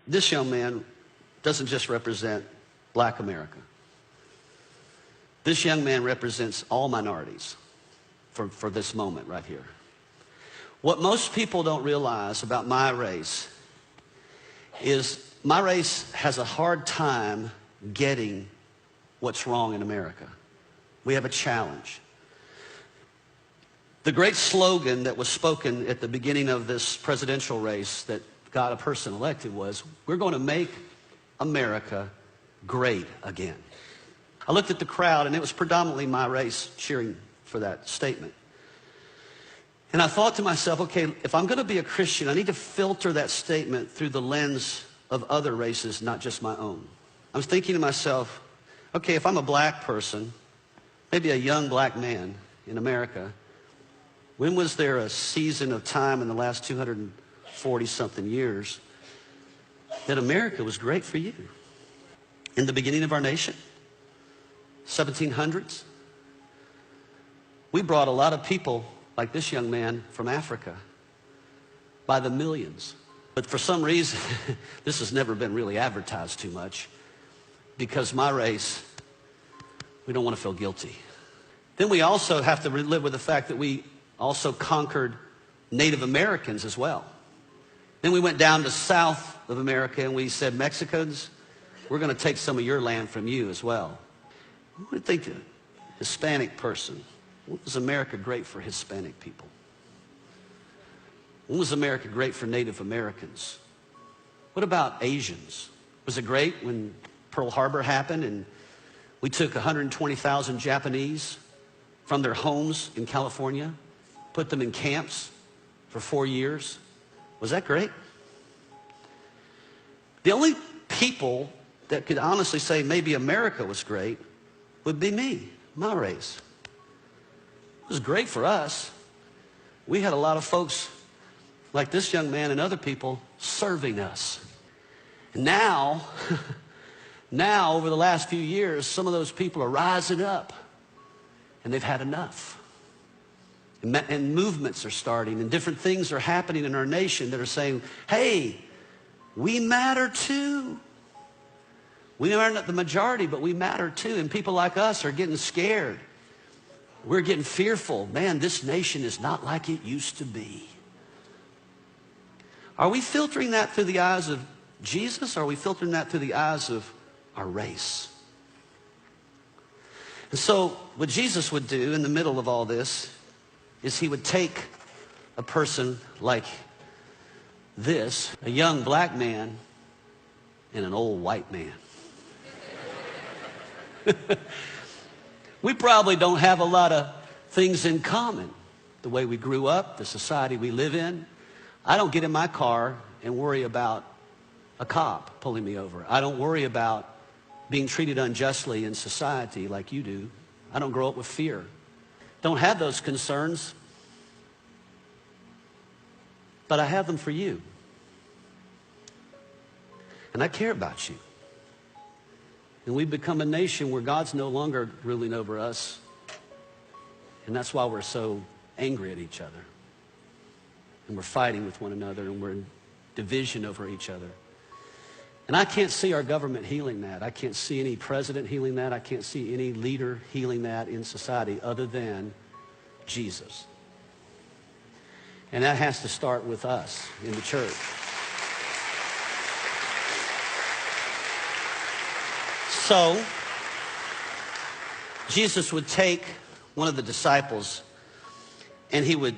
This young man doesn't just represent black America. This young man represents all minorities for this moment right here. What most people don't realize about my race is my race has a hard time getting what's wrong in America. We have a challenge. The great slogan that was spoken at the beginning of this presidential race that got a person elected was, we're going to make America great again. I looked at the crowd, and it was predominantly my race cheering for that statement. And I thought to myself, okay, if I'm going to be a Christian, I need to filter that statement through the lens of other races, not just my own. I was thinking to myself, okay, if I'm a black person, maybe a young black man in America, when was there a season of time in the last 240-something years that America was great for you? In the beginning of our nation, 1700s, we brought a lot of people like this young man from Africa by the millions. But for some reason, this has never been really advertised too much because my race, we don't want to feel guilty. Then we also have to live with the fact that we also conquered Native Americans as well. Then we went down to South of America and we said, Mexicans, we're going to take some of your land from you as well. What do you think of Hispanic person? When was America great for Hispanic people? When was America great for Native Americans? What about Asians? Was it great when Pearl Harbor happened and we took 120,000 Japanese from their homes in California, put them in camps for 4 years? Was that great? The only people that could honestly say maybe America was great would be me, my race. It was great for us. We had a lot of folks like this young man and other people serving us. Now, over the last few years, some of those people are rising up and they've had enough. And movements are starting and different things are happening in our nation that are saying, hey, we matter too. We are not the majority, but we matter too. And people like us are getting scared. We're getting fearful. Man, this nation is not like it used to be. Are we filtering that through the eyes of Jesus, or are we filtering that through the eyes of our race? And so what Jesus would do in the middle of all this is he would take a person like this, a young black man, and an old white man. We probably don't have a lot of things in common. The way we grew up, the society we live in. I don't get in my car and worry about a cop pulling me over. I don't worry about being treated unjustly in society like you do. I don't grow up with fear. Don't have those concerns, but I have them for you. And I care about you. And we've become a nation where God's no longer ruling over us. And that's why we're so angry at each other. And we're fighting with one another, and we're in division over each other. And I can't see our government healing that. I can't see any president healing that. I can't see any leader healing that in society other than Jesus. And that has to start with us in the church. So, Jesus would take one of the disciples and he would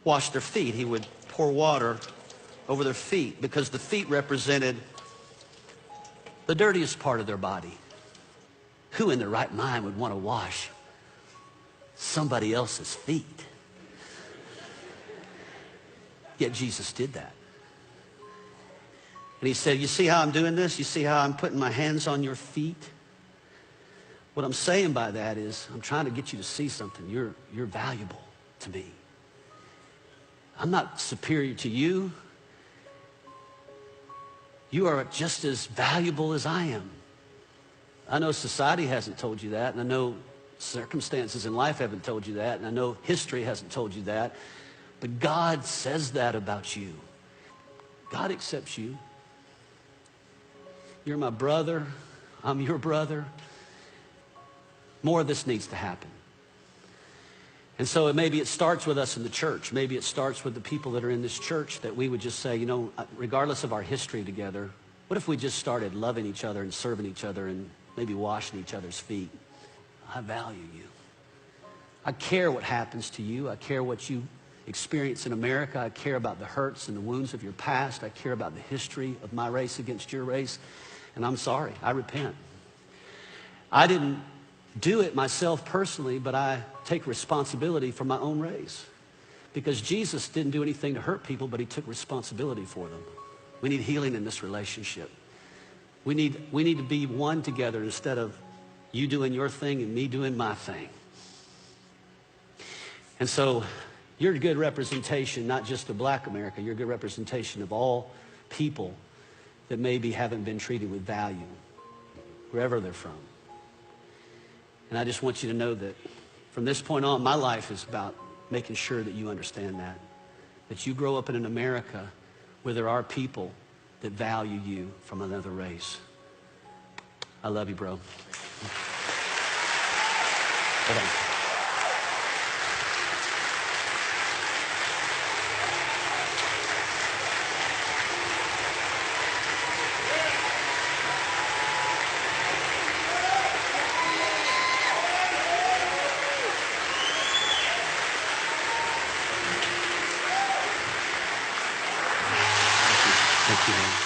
wash their feet. He would pour water over their feet because the feet represented the dirtiest part of their body. Who in their right mind would want to wash somebody else's feet? Yet Jesus did that. And he said, you see how I'm doing this? You see how I'm putting my hands on your feet? What I'm saying by that is I'm trying to get you to see something. You're valuable to me. I'm not superior to you. You are just as valuable as I am. I know society hasn't told you that, and I know circumstances in life haven't told you that, and I know history hasn't told you that, but God says that about you. God accepts you. You're my brother. I'm your brother. More of this needs to happen. And so maybe it starts with us in the church. Maybe it starts with the people that are in this church, that we would just say, you know, regardless of our history together, what if we just started loving each other and serving each other and maybe washing each other's feet? I value you. I care what happens to you. I care what you experience in America. I care about the hurts and the wounds of your past. I care about the history of my race against your race. And I'm sorry. I repent. I didn't do it myself personally, but I take responsibility for my own race. Because Jesus didn't do anything to hurt people, but he took responsibility for them. We need healing in this relationship. We need to be one together instead of you doing your thing and me doing my thing. And so you're a good representation, not just of black America. You're a good representation of all people that maybe haven't been treated with value, wherever they're from. And I just want you to know that from this point on, my life is about making sure that you understand that you grow up in an America where there are people that value you from another race. I love you, bro. Hold on. Thank you, man.